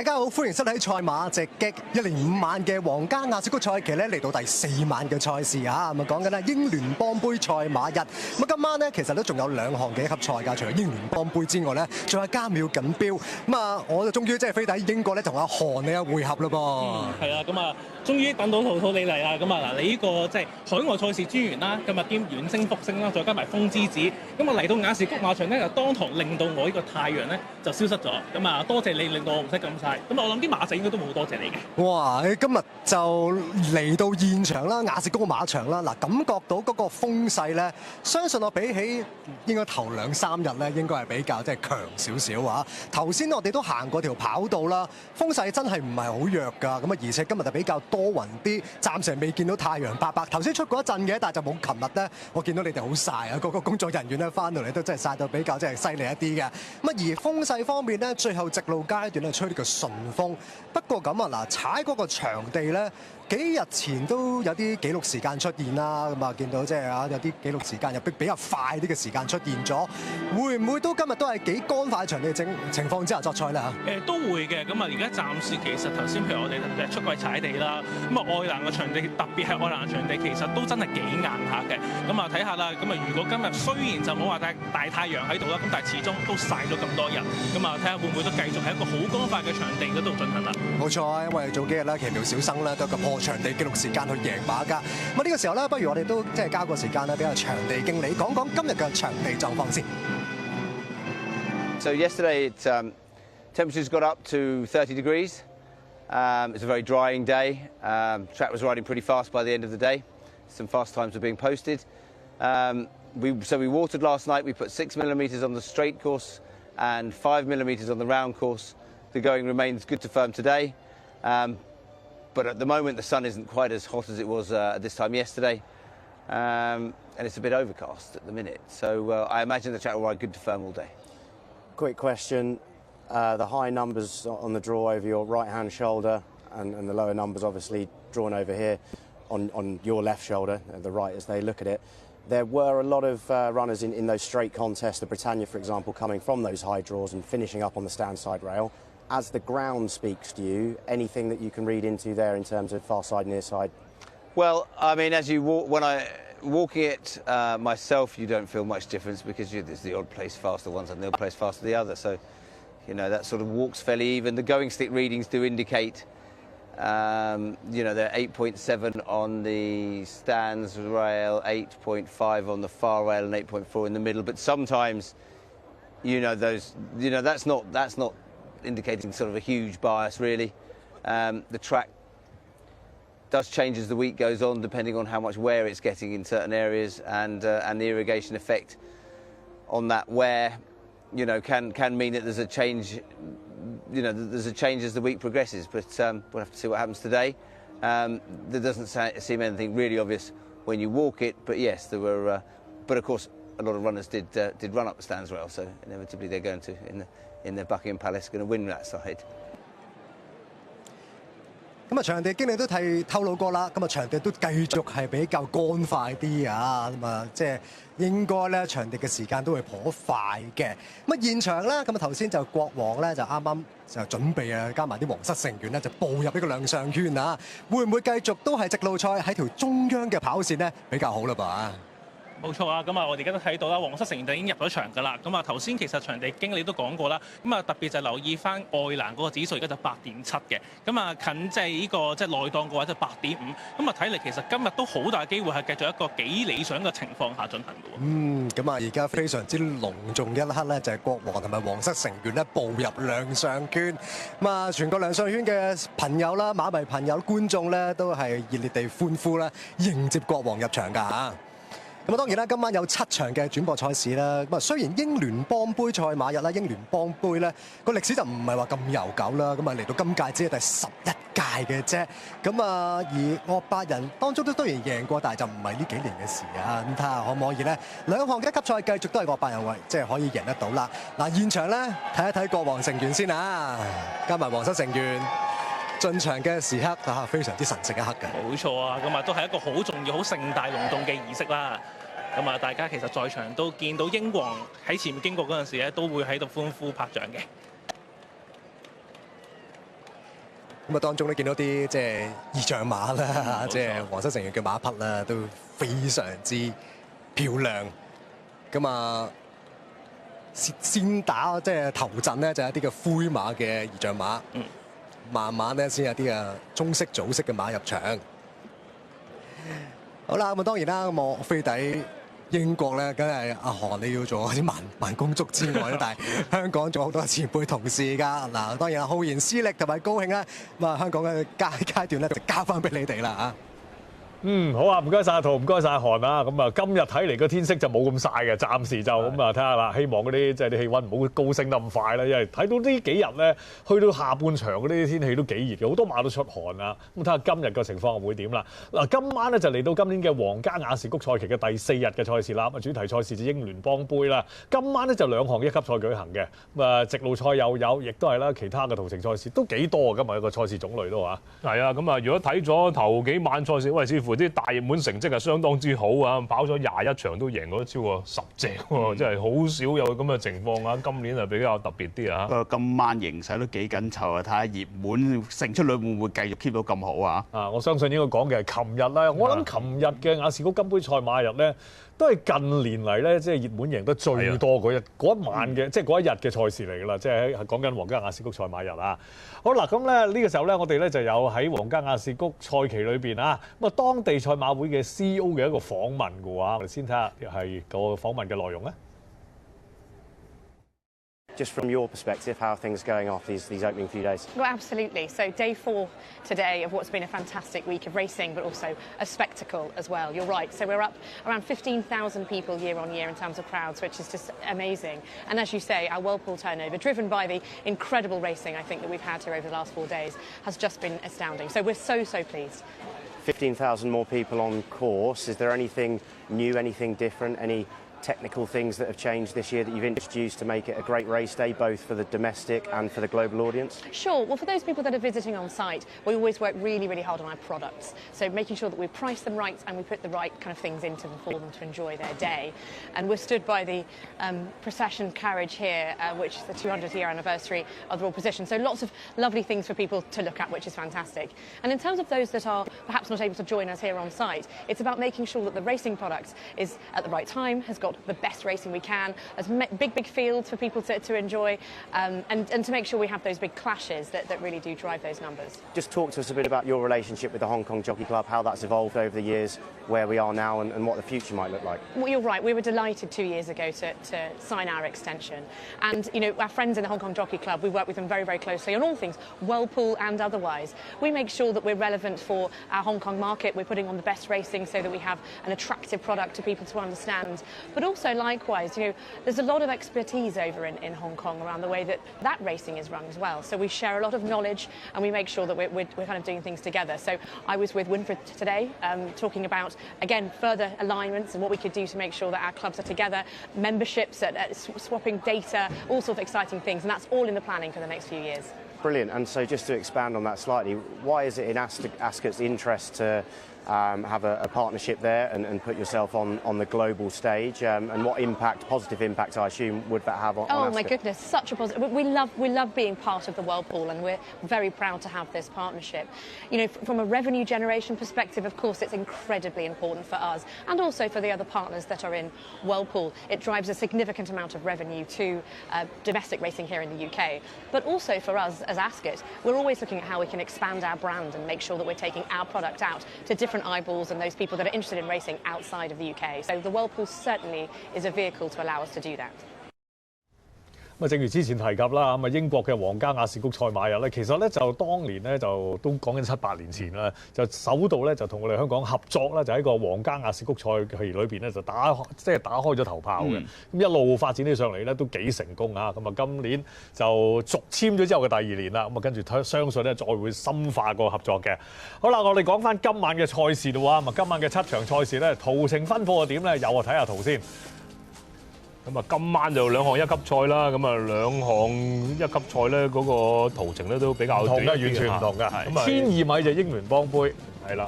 大家好，歡迎收睇賽馬直擊。1連5晚嘅皇家亞士谷賽期咧嚟到第4晚嘅賽事啊，咁啊講緊咧英聯邦杯賽馬日。咁今晚咧其實都仲有2項嘅一級賽㗎，除咗英聯邦杯之外咧，仲有加冕錦標。咁啊，我就終於即係飛抵英國咧同阿韓你有會合嘞噃。係啊，咁啊，終於等到陶你嚟啦。咁啊嗱，你呢個即係海外賽事專員啦，今日兼遠征福星啦，再加埋風之子，咁啊嚟到亞士谷馬場咧，就當堂令到我呢個太陽咧就消失咗。咁啊，多謝你令到我唔使咁晒。咁啊，我諗啲馬仔應該都冇多謝你嘅。哇！你今日就嚟到現場啦，亞士谷馬場啦，嗱，感覺到嗰個風勢咧，相信我比起應該頭2、3日咧，應該係比較即係強少少啊。頭先我哋都行過條跑道啦，風勢真係唔係好弱㗎。咁啊，而且今日就比較多雲啲，暫時未見到太陽伯伯。頭先出過一陣嘅，但係就冇琴日咧，我見到你哋好曬啊！個工作人員咧翻到嚟都真係曬到比較即係犀利一啲嘅。咁啊，而風勢方面咧，最後直路階段咧吹呢個順風。不過咁啊，嗱，踩嗰個場地咧，幾日前都有啲紀錄時間出現啦。咁啊，見到即係啊，有啲紀錄時間又比較快啲嘅時間出現咗，會唔會都今日都係幾乾快場地嘅情況之下作賽咧嚇？都會嘅。咁啊，而家暫時其實頭先譬如我哋出季踩地啦，咁啊愛爾蘭嘅場地，特別係愛爾蘭場地，其實都真係幾硬下嘅。咁啊睇下啦，咁啊如果今日雖然就冇話大太陽喺度啦，咁但係始終都曬咗咁多日，咁啊睇下會唔會都繼續喺一個好乾快嘅場地嗰度進行啦。冇錯啊，因為早幾日咧，奇妙小生咧都有個破場地紀錄時間去贏馬㗎。咁啊呢個時候咧，不如我哋都即係交個時間咧，俾個場地經理講講今日嘅場地狀況先。So yesterday, temperatures got up to 30 degrees. It's a very drying day. Track was riding pretty fast by the end of the day. Some fast times were being posted. So we watered last night. We put 6 millimetres on the straight course and 5 millimetres on the round course. The going remains good to firm today. But at the moment, the sun isn't quite as hot as it was at this time yesterday. And it's a bit overcast at the minute. So I imagine the track will ride good to firm all day. Quick question. The high numbers on the draw over your right-hand shoulder and the lower numbers obviously drawn over here on your left shoulder, the right as they look at it. There were a lot of runners in those straight contests, the Britannia, for example, coming from those high draws and finishing up on the stand side rail. As the ground speaks to you, anything that you can read into there in terms of far side, near side? Well, I mean, as you walk, walking it myself, you don't feel much difference because there's the odd place faster one side and the odd place faster the other. So, you know, that sort of walks fairly even. The going stick readings do indicate, you know, they're 8.7 on the stands rail, 8.5 on the far rail, and 8.4 in the middle. But sometimes, you know, that's not indicating sort of a huge bias really. The track does change as the week goes on, depending on how much wear it's getting in certain areas, and the irrigation effect on that wear, you know, can mean that there's a change. You know, there's a change as the week progresses. But we'll have to see what happens today. There doesn't seem anything really obvious when you walk it, but yes, there were. But of course, a lot of runners did run up the stands rail, so inevitably they're going to in the Buckingham Palace going to win that side. 咁啊，場地經理都透露過啦，咁啊場地都繼續係比較乾快啲啊，咁啊即係應該咧場地嘅時間都會頗快嘅。咁啊現場咧，咁啊頭先就國王咧就啱啱就準備啊，加埋啲皇室成員咧就步入呢個亮相圈啊，會唔會繼續都係直路賽喺條中央嘅跑線咧比較好啦噃？冇錯啊，咁啊，我哋而家都睇到啦，皇室成員就已經入咗場㗎啦。咁啊，頭先其實場地經理都講過啦，咁啊特別就留意翻愛爾蘭嗰個指數，而家就8.7嘅。咁啊近即係呢個即係內檔嘅話就8.5。咁啊睇嚟其實今日都好大機會係繼續一個幾理想嘅情況下進行嘅喎。咁啊而家非常之隆重一刻咧，就係國王同埋皇室成員咧步入亮相圈。咁啊全個亮相圈嘅朋友啦、馬迷朋友、觀眾咧都係熱烈地歡呼啦，迎接國王入場㗎嚇。咁啊當然啦，今晚有7場嘅轉播賽事啦。咁啊雖然英聯邦杯賽馬日啦，英聯邦杯咧個歷史就唔係話咁悠久啦。咁啊嚟到今屆只係第11屆嘅啫。咁啊而惡霸人當中都當然贏過，但係就唔係呢幾年嘅事啊。咁睇下可唔可以咧2項嘅一級賽繼續都係惡霸人為即係可以贏得到啦。嗱現場咧睇一睇國王成員先啊，加埋皇室成員。進場嘅時刻啊，非常之神聖一刻嘅。冇錯啊，咁啊都係一個好重要、好盛大隆動嘅儀式啦。咁啊，大家其實在場都見到英皇喺前面經過嗰陣時咧，都會喺度歡呼拍掌嘅。咁啊，當中咧見到啲即係意象馬啦，即係皇室成員嘅馬匹啦，都非常之漂亮。咁啊，先打即係頭陣咧，就係一啲嘅灰馬嘅意象馬。慢慢咧先有啲中式、祖式嘅馬入場。好啦，咁啊當然啦，咁我飛抵英國咧，梗係阿韓你要做啲慢工足之外咧，但係香港仲有好多前輩同事㗎。嗱，當然浩然思力同埋高興啦。咁啊，香港嘅階段咧就交翻俾你哋啦嚇。好啊，唔該晒阿圖，唔該晒阿韓啊。咁啊，今日睇嚟個天色就冇咁曬嘅，暫時就咁啊，睇下啦。希望嗰啲即係啲氣温唔好高升得咁快啦，因為睇到呢幾日咧，去到下半場嗰啲天氣都幾熱嘅，好多馬都出汗啊。咁睇下今日嘅情況會點啦。嗱，今晚咧就嚟到今年嘅皇家雅士谷賽期嘅第4日嘅賽事啦。咁啊，主題賽事就英聯邦杯啦。今晚咧就2項1級賽舉行嘅。咁啊，直路賽又有，亦都係啦，其他嘅途程賽事都幾多啊。今日一個賽事種類都嚇。係啊，咁啊，如果睇咗頭幾晚賽事，喂，似乎啲大熱門成績係相當之好啊！跑咗21場都贏咗超過10隻喎，真係好少有咁嘅情況啊！今年係比較特別啲啊！今晚形勢都幾緊湊啊！睇下熱門勝出率會唔會繼續 keep 到咁好啊？我相信應該講嘅係琴日啦。我諗琴日嘅雅士谷金杯賽馬日咧，都係近年嚟咧，即係熱門贏得最多嗰一晚嘅，即係嗰一日嘅賽事嚟㗎啦。即係講緊皇家雅士谷賽馬日啊！好啦，咁咧呢個時候咧，我哋咧就有喺皇家雅士谷賽期裏邊啊，咁啊當地賽馬會嘅 CEO 嘅一個訪問嘅話，我哋先睇下係個訪問嘅內容咧。Just from your perspective, how are things going after these opening few days? Well, absolutely. So day 4 today of what's been a fantastic week of racing, but also a spectacle as well. You're right. So we're up around 15,000 people year on year in terms of crowds, which is just amazing. And as you say, our Whirlpool turnover, driven by the incredible racing I think that we've had here over the last 4 days, has just been astounding. So we're so pleased. 15,000 more people on course. Is there anything new, anything different, any technical things that have changed this year that you've introduced to make it a great race day, both for the domestic and for the global audience? Sure. Well, for those people that are visiting on site, we always work really hard on our products. So making sure that we price them right and we put the right kind of things into them for them to enjoy their day. And we're stood by the procession carriage here, which is the 200th year anniversary of the Royal Procession. So lots of lovely things for people to look at, which is fantastic. And in terms of those that are perhaps not able to join us here on site, it's about making sure that the racing product is at the right time, has got the best racing we can, as big fields for people to enjoy, and to make sure we have those big clashes that really do drive those numbers. Just talk to us a bit about your relationship with the Hong Kong Jockey Club, how that's evolved over the years, where we are now and what the future might look like. Well, you're right. We were delighted 2 years ago to sign our extension. And, you know, our friends in the Hong Kong Jockey Club, we work with them very closely on all things, Whirlpool and otherwise. We make sure that we're relevant for our Hong Kong market. We're putting on the best racing so that we have an attractive product to people to understand. But also, likewise, you know, there's a lot of expertise over in Hong Kong around the way that racing is run as well. So we share a lot of knowledge and we make sure that we're kind of doing things together. So I was with Winfred today talking about, again, further alignments and what we could do to make sure that our clubs are together, memberships, swapping data, all sorts of exciting things. And that's all in the planning for the next few years. Brilliant. And so just to expand on that slightly, why is it in Ascot's interest to have a partnership there and put yourself on the global stage, and what positive impact I assume would that have on Oh Ascot? my goodness, such a positive. We love being part of the Whirlpool, and we're very proud to have this partnership. You know, from a revenue generation perspective, of course, it's incredibly important for us and also for the other partners that are in Whirlpool. It drives a significant amount of revenue to domestic racing here in the UK, but also for us as Ascot, we're always looking at how we can expand our brand and make sure that we're taking our product out to different eyeballs and those people that are interested in racing outside of the UK. So the Whirlpool certainly is a vehicle to allow us to do that. 咁啊，正如之前提及啦，咁啊英國嘅皇家雅士谷賽馬日咧，其實咧就當年咧就都講緊7-8年前啦，就首度咧就同我哋香港合作啦，就喺個皇家雅士谷賽期裏邊咧就打開咗頭炮嘅，咁一路發展起上嚟咧都幾成功啊！咁啊今年就續簽咗之後嘅第2年啦，咁啊跟住相信咧再會深化個合作嘅。好啦，我哋講翻今晚嘅賽事度啊，咁啊今晚嘅7場賽事咧途程分佈係點咧？有啊，睇下圖先。咁啊，今晚就2項1級賽啦。咁啊，2項1級賽咧嗰個途程咧都比較短啲嘅，完全唔同㗎。咁啊，1200米就英聯邦杯，係啦。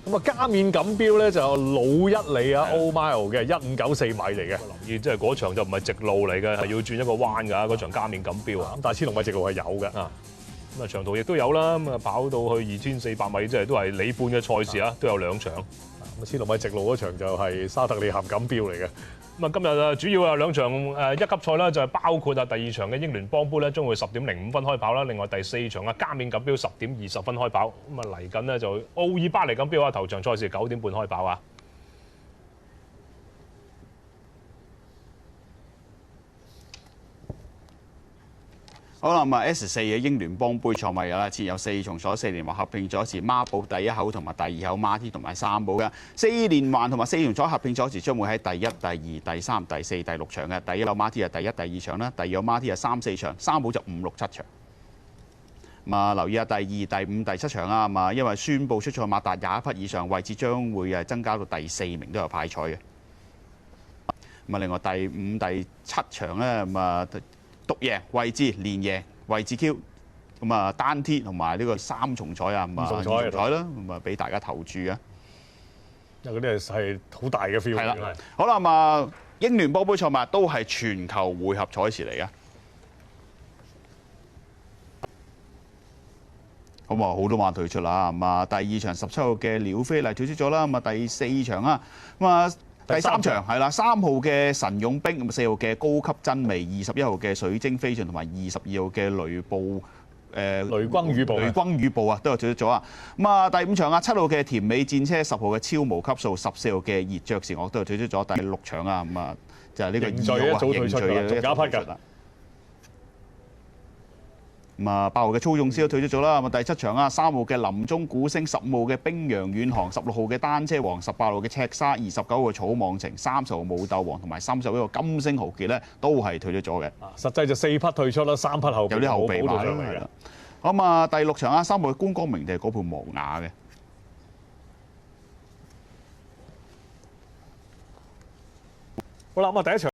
咁啊，加冕錦標咧就老一里啊 ，O Mile 嘅1594米嚟嘅。留意即係嗰場就唔係直路嚟嘅，係要轉一個彎㗎。嗰場加冕錦標啊，咁但係千龍米直路係有嘅。啊，咁啊長途亦都有啦，咁啊跑到去2400米，即係都係里半嘅賽事啊，都有2場。咁1000米直路嗰場就係沙特利鹹錦標嚟嘅。咁啊今日啊主要有2場1級賽啦，就係包括啊第2場嘅英聯邦杯咧，將會10點05分開跑啦。另外第4場啊加冕錦標10點20分開跑。咁啊嚟緊呢，就奧爾巴尼錦標啊頭場賽事9點半開跑啊。好啦，咁啊 S4嘅英聯邦杯賽馬日啦，設有4重彩4連環合併咗時孖寶第一口同埋第二口孖 T 同埋3寶嘅4連環同埋4重彩合併咗時，將會喺第1、第2、第3、第4、第6場嘅。第一口孖 T 係第1、第2場啦，第二口孖 T 係3、4場，3寶就5、6、7場。咁啊，留意下第2、第5、第7場啊，咁啊，因為宣布出賽馬達21匹以上，位置將會係增加到第4名都有派賽嘅。咁啊，另外第5、第7場咧，咁啊。獨贏位置連贏位置 Q， 咁啊單 T 同埋呢個3重彩啊，咁啊2重彩啦，咁啊俾大家投注啊！因為嗰啲係好大嘅 feel。係啦，好啦，咁啊英聯邦杯賽馬都係全球匯合賽事嚟嘅。咁啊好多馬退出啦，咁啊第2場17號嘅鳥飛麗退出咗啦，咁啊第4場啊，咁啊。第3場係啦，3號嘅神勇兵，咁4號嘅高級真味，21號嘅水晶飛進，同埋22號嘅雷暴雷轟雨暴啊，都有退出咗啊。咁啊，第5場啊，7號嘅甜美戰車，10號嘅超無級數，14號嘅熱爵士樂都有退出咗。第6場啊，咁啊就係呢個2號啊，認罪嘅仲加匹㗎。咁啊，8號嘅操縱師都退出咗啦。咁啊，第7場啊，3號嘅林中古星，15號嘅冰洋遠航，16號嘅單車王，18號嘅赤沙，29號嘅草網情，30號武鬥王同埋31個金星豪傑咧，都係退出咗嘅。實際就4匹退出啦，3匹後有啲後備馬啦。咁啊，第6場啊，3號嘅觀光明地嗰盤磨牙嘅。好啦，咁啊第1場。